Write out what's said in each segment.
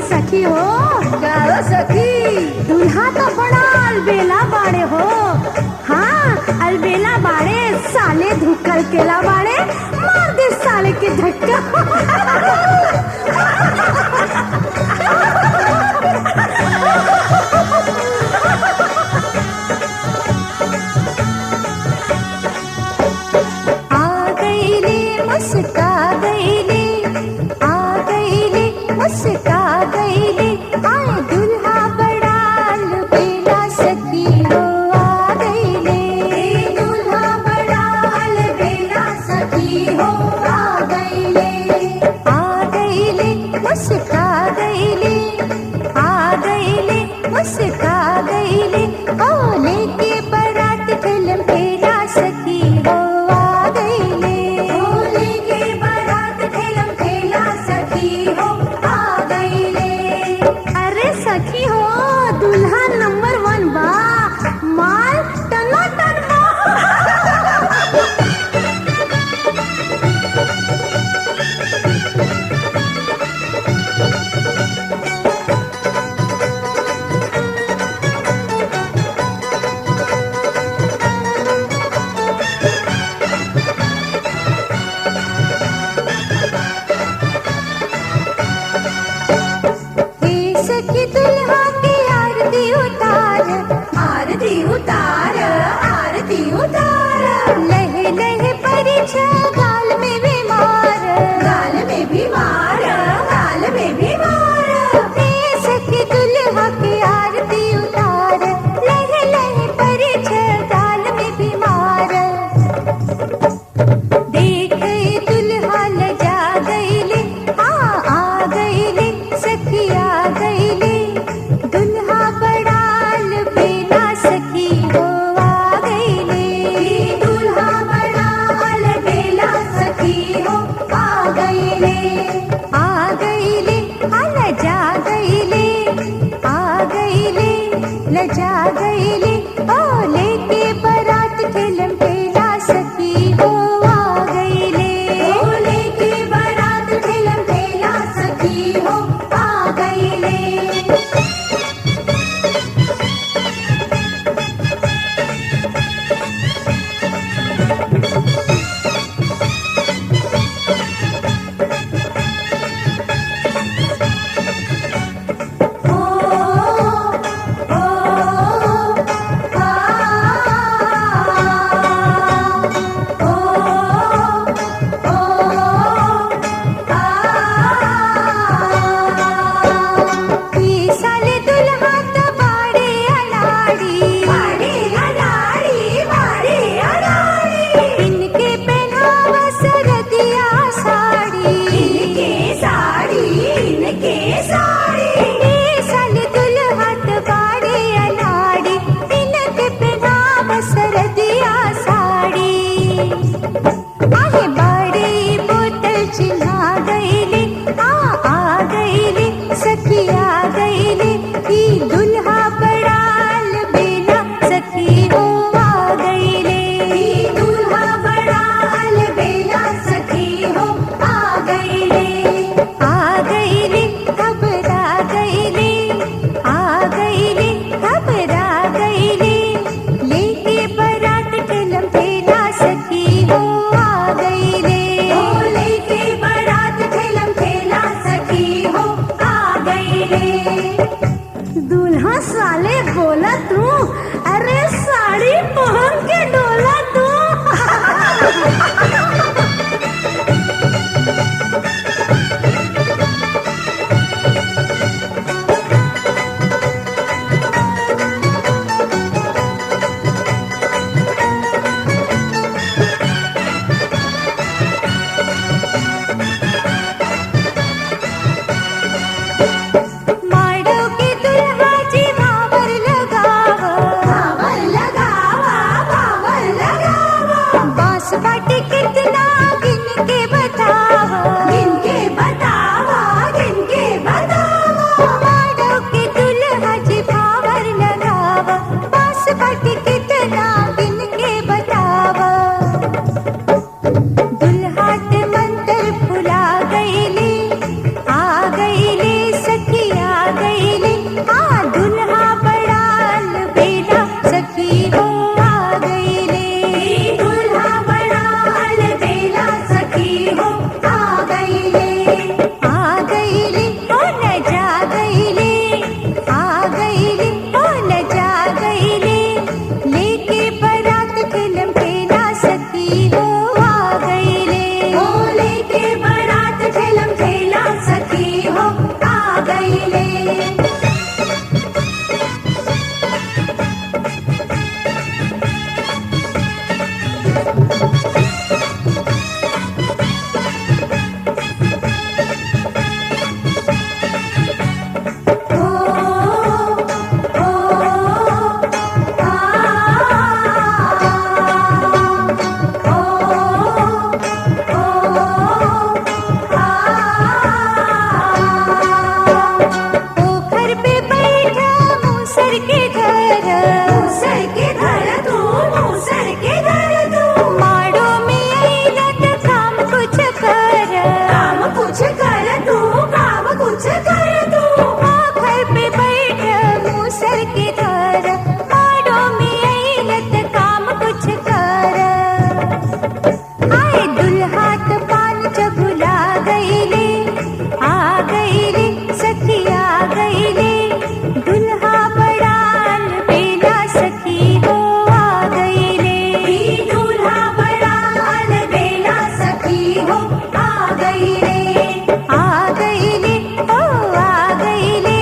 सखी हो गाओ सखी। दूल्हा तो बड़ा अलबेला बाड़े हो। हाँ अलबेला बाड़े, साले धुकल केला बाड़े, मार दे साले के धक्का। आ गईले मुस्का गईले, आ गईले मुस्का गईले, आए दुल्हा बड़ा अलबेला सखी हो। आ गईले दुल्हा बड़ा अलबेला सखी हो। आ गईले मुस्का गईले, आ गईले मुस्का गईले, ओ लेके बारात फिल्म फेरा सखी हो। आ गईले लेके बारात फिल्म फेरा सखी हो। आ गईले। अरे सखी हो दूल्हा नंबर 1 बा, माल टनाटन बा। सखी दुल्हा की आरती उतार, आरती उतार, आरती उतार। लहे लहे परिछा गाल में भी मार, गाल में भी मार, गाल में भी मार। सखी दुल्हा की आरती उतार, लहे लहे परिछा गाल में भी मार। देख दुल्हा लजा गईले, आ गईले सखी आ गईले। गई रे सखी आ गई रे दुल्हा बड़ान बेला सखी हो आ गई रे दूल्हा बड़ान बेला सखी हो आ गई रे आ गई रे ओ आ गई रे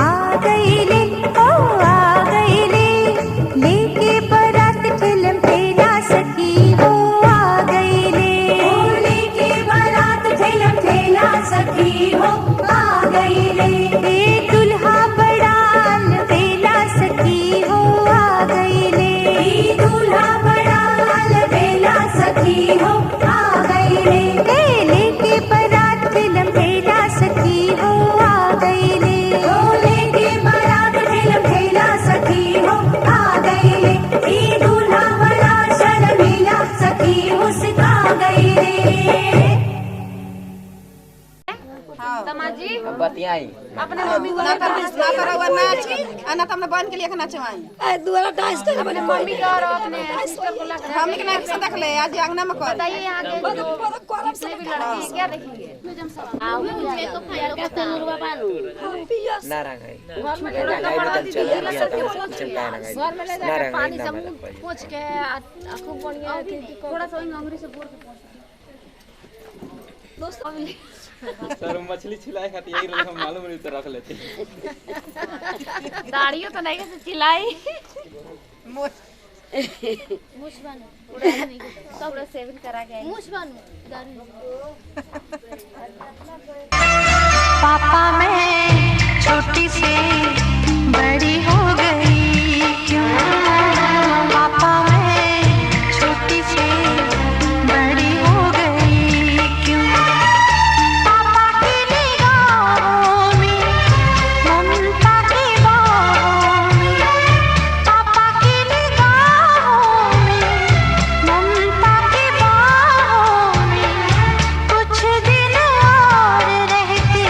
आ गई रे ओ आ गई रे लेके बारात ठेलम ठेला सखी हो आ गई रे लेके बारात ठेलम ठेला सखी हो आ गई रे दुल्हा बड़ान बेला सखी हो आ गई रे दूल्हा बड़ान बेला सखी हो आ गई रे लेके बारात ठेलम ठेला सखी हो आ गई रे लेके बारात ठेलम ठेला सखी हो आ गई रे दूल्हा बड़ा शर्मीला सखी मुस्का गई रे तमाजी बतियाई अपने मम्मी को ना कर नाच आना तो अपने बहन के लिए नचवाई दुआरा डांस कर अपने मम्मी का और अपने सिस्टर को लग रहा हमने के नाच से देख ले आज अंगना में कर बताइए यहाँ के जो जितने भी लड़के हैं क्या देखेंगे ना रंगाई घर में थोड़ा रंगाई कपड़ा तो दीदी चल ये सब गया बोला चमका रंगाई घर में ले ना जाकर रंगाई पानी ना से मत मुंह पड़ी पोंछ के खूब बढ़िया थोड़ा सा वही अंगूरी से बोर के पोंछ दोस्तों सर मछली छिलाए खाती यही रहे हम मालूम नहीं तो रख लेते हैं। दाढ़ियों तो नहीं कैसे चिल्लाई सब लोग सेवन करा गए पापा मैं छोटी से बड़ी हो गई क्यों पापा मैं छोटी से बड़ी हो गई क्यों पापा की निगाहों में ममता की बाहों में पापा की निगाहों में ममता की बाहों में कुछ दिन और रहती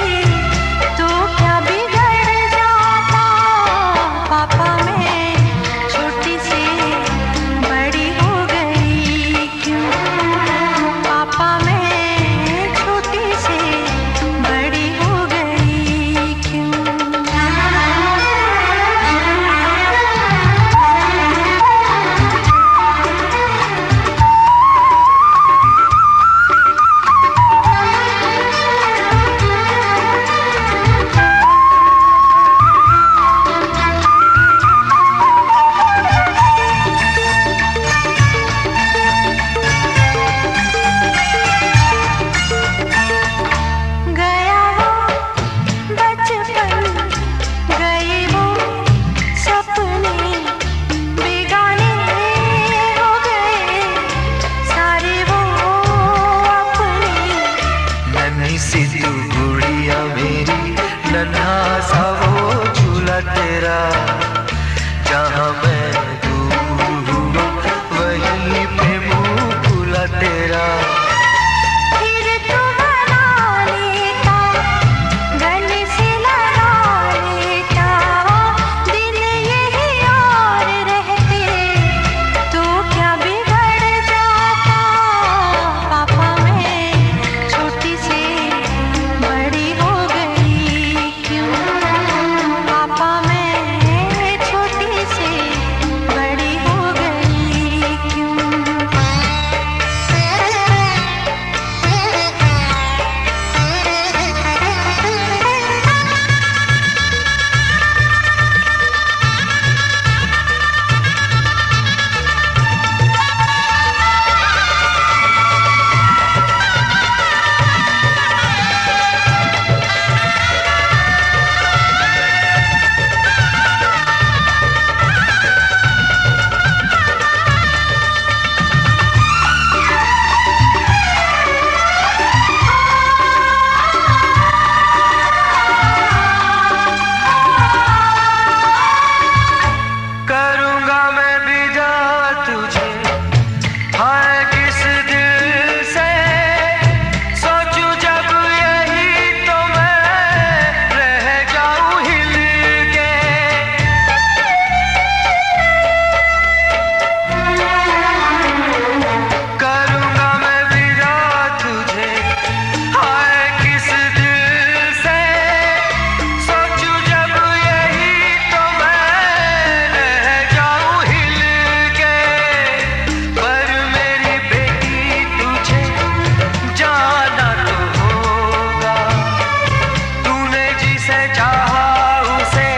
चाहा उसे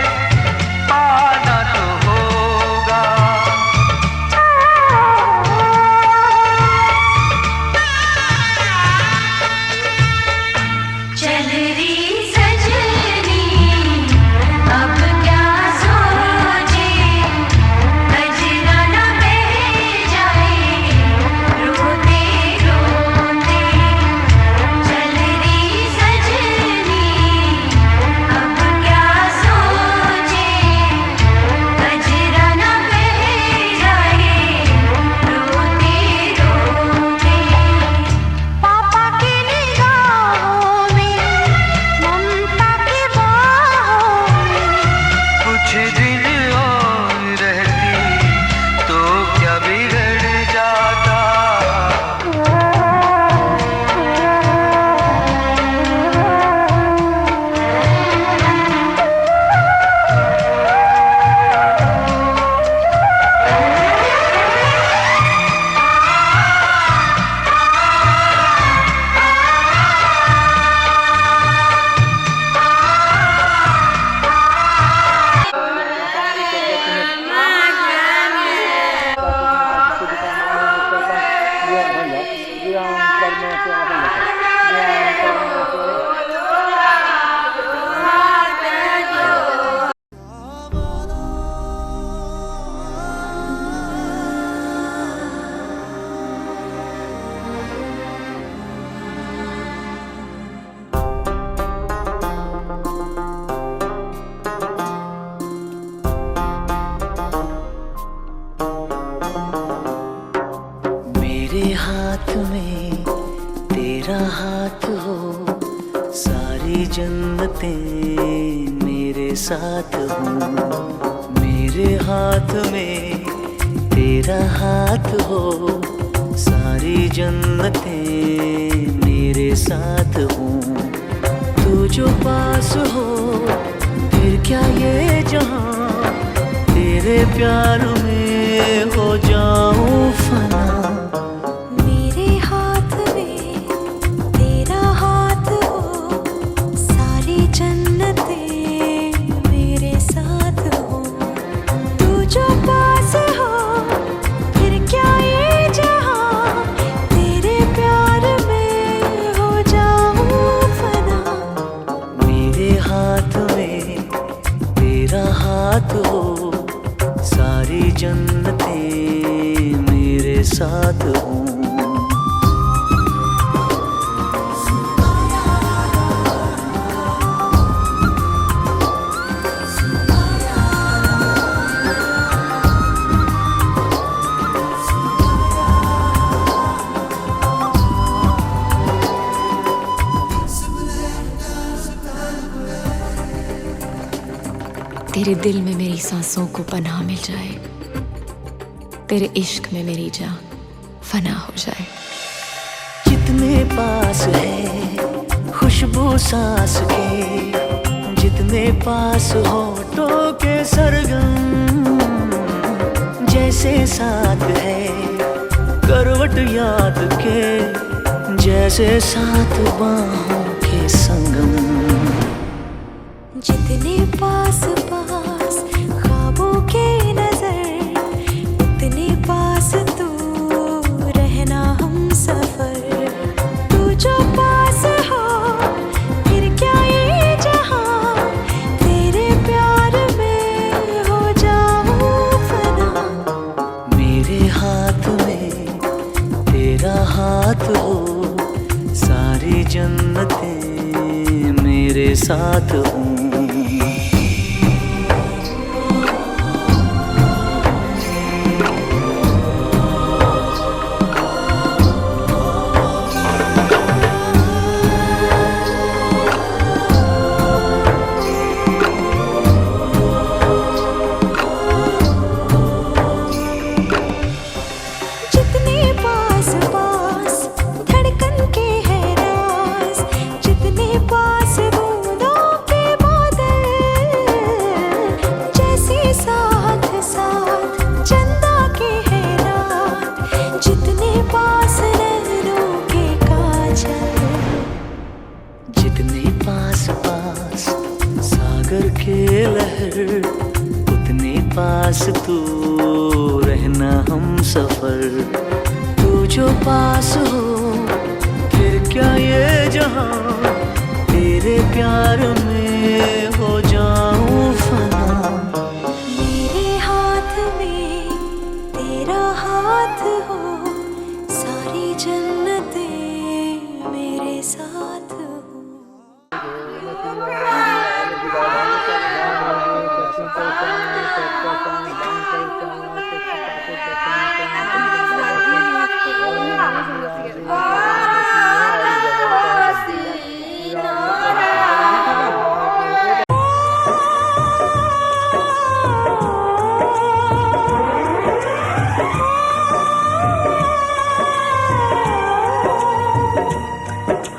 पाना तो होगा। चल री सजनी अब क्या सोचे, कजरा न बह जाए रोते रोते। चल री सजनी अब क्या सोचे, कजरा न बह जाए रोते रोते। पापा की निगाहों में, ममता की बाहों में, कुछ दिन और रहती तो क्या बिगड़ जाता। मेरे हाथ में तेरा हाथ हो, सारी जन्नतें मेरे साथ हो। मेरे हाथ में तेरा हाथ हो, सारी जन्नतें मेरे साथ हो। तू जो पास हो फिर क्या ये जहां, तेरे प्यार में हो जाऊं फना। मेरे हाथ में तेरा हाथ हो, सारी जन्नतें मेरे साथ हो। तू जो पास हो फिर क्या ये जहां, तेरे प्यार में हो जाऊं फना। मेरे हाथ में तेरा हाथ हो, सारी जन्नतें मेरे साथ हो। तेरे दिल में मेरी सांसों को पनाह मिल जाए, तेरे इश्क में मेरी जान फना हो जाए। जितने पास है खुशबू सांस के, जितने पास होठों के सरगम, जैसे साथ है करवट याद के, जैसे साथ बाहों के संगम। जितने पास पास ख्वाबों के नजर, उतने पास तू रहना हम सफर। तू जो पास हो फिर क्या ये जहां, तेरे प्यार में हो जाऊं फना। मेरे हाथ में तेरा हाथ हो, सारी जन्नतें मेरे साथ हो। जितने पास पास धड़कन के है राज, जितने पास बूंदों के बादल, लहर, उतने पास तू रहना हम सफर। तू जो पास हो फिर क्या ये जहां, तेरे प्यार में हो जाऊं फना। मेरे हाथ में तेरा हाथ हो, सारी जन्नतें मेरे साथ हो।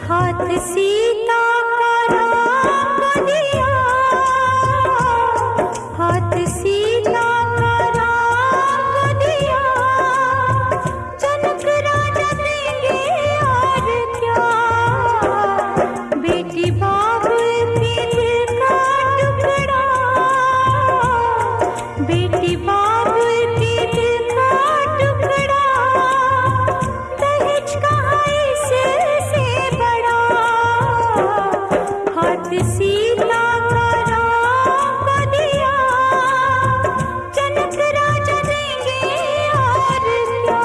हाथ सीता का राम दिया, हाथ सीता का राम दिया, जनक राजा देंगे और क्या। बेटी बाप के दिल का टुकड़ा, बेटी बाप के दिल का टुकड़ा, दहेज कहाँ इससे बड़ा। हाथ सीता का राम को दिया, जनक राजा देंगे और क्या।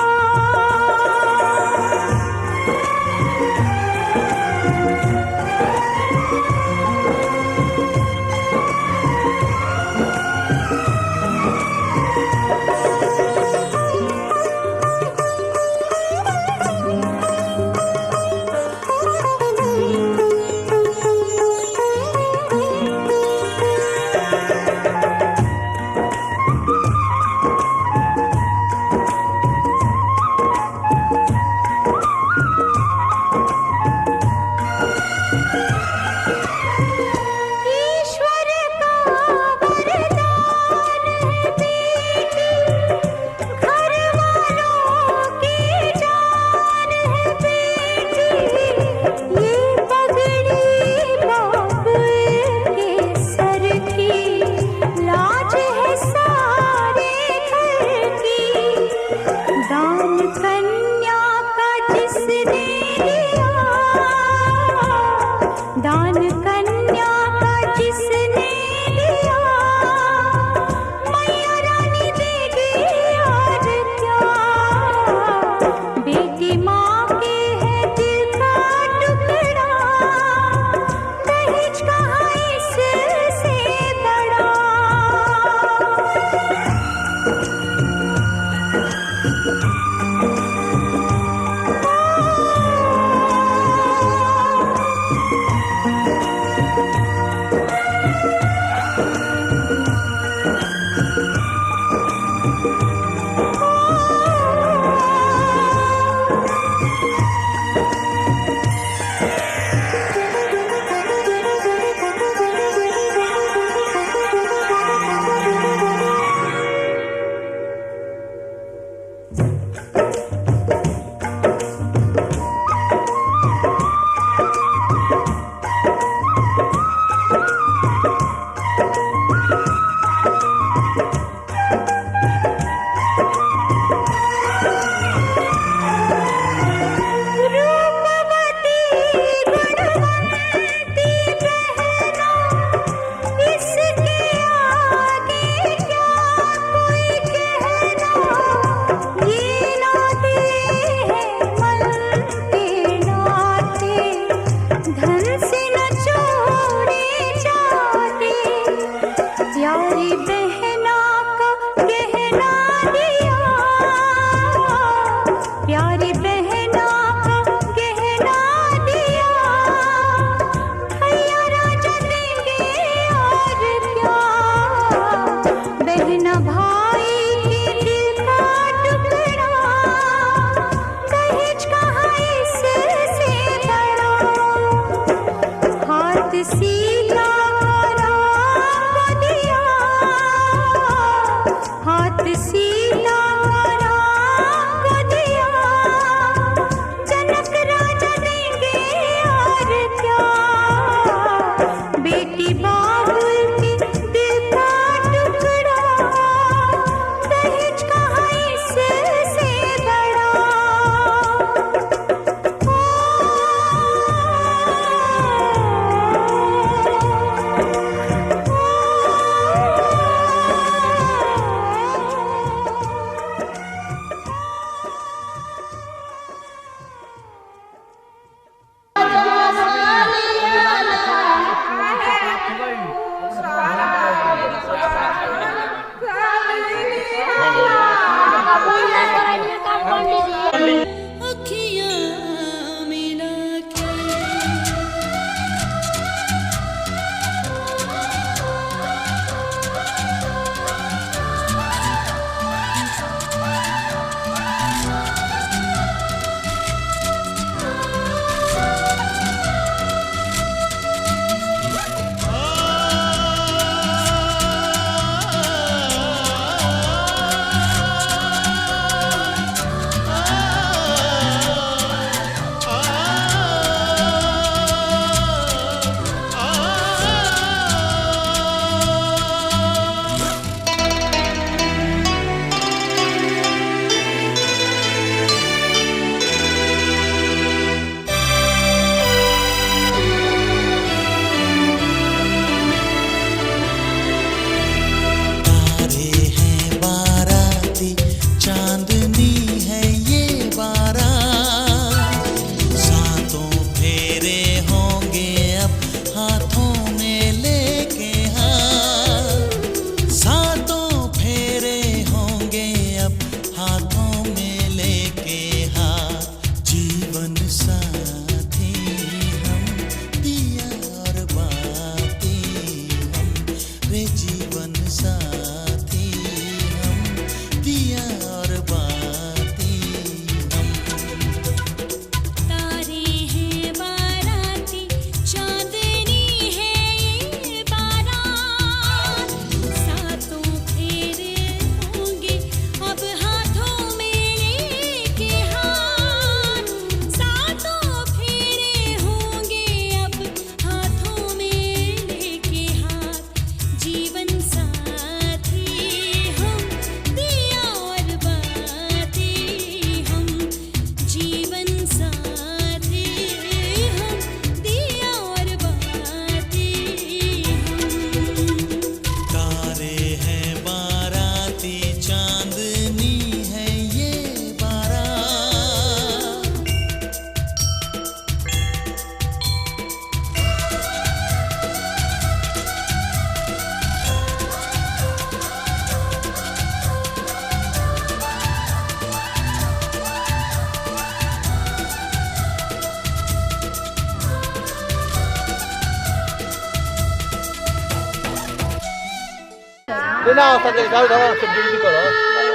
बिना अवस्था के गाड़ी धरा से ड्यूटी करो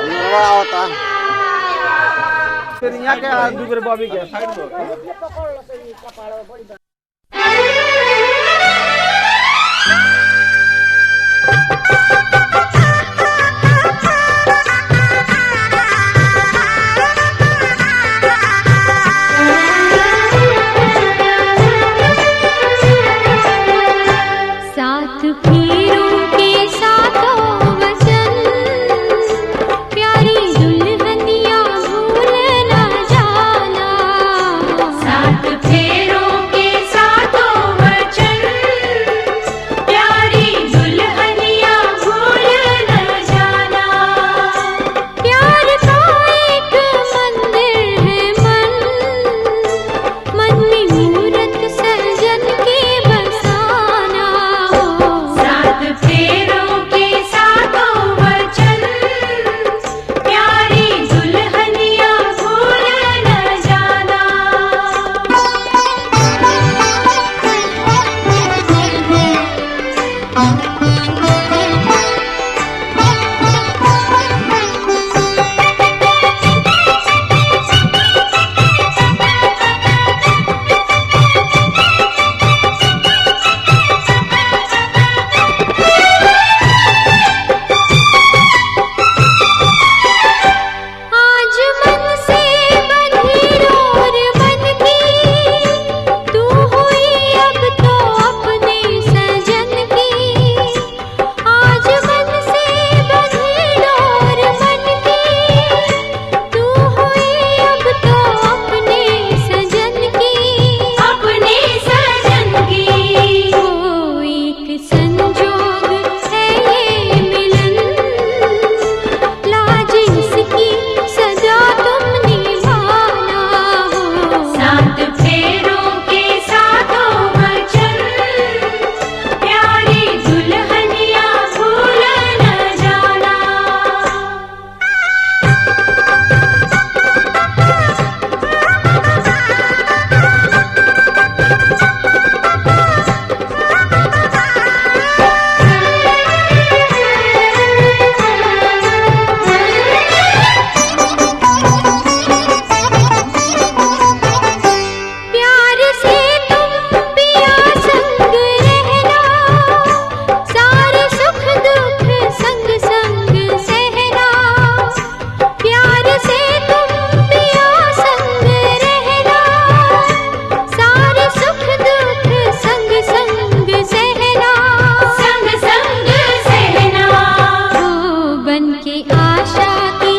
हमरा होता फिर यहां के हाथ दूसरे बॉबी के साइड में साथ फेरों के साथों वचन प्यारी दुल्हनिया भूल न जाना। साथ फेरों के साथों वचन प्यारी दुल्हनिया भूल न जाना। प्यार का एक मंदिर है मन मन में मूरत सजन के बसाना। साथ फेरों के साथों वचन प्यारी दुल्हनिया भूल न जाना। आज मन से बंधी डोर मन की तू हुई अब तो अपने सजन की। आज मन से बंधी डोर मन की तू हुई अब तो अपने सजन की। अपने सजन की वो एक संजोग है ये मिलन लाज इसकी सजा तुम निभाना। साथ फेरों के साथों वचन प्यारी दुल्हनिया भूल न जाना। प्यार से तुम पिया संग रहना सारे सुख दुख संग संग सहना। प्यार से तुम पिया संग रहना सारे सुख दुख संग संग सहना। संग संग सहना। ओ बन के आशा के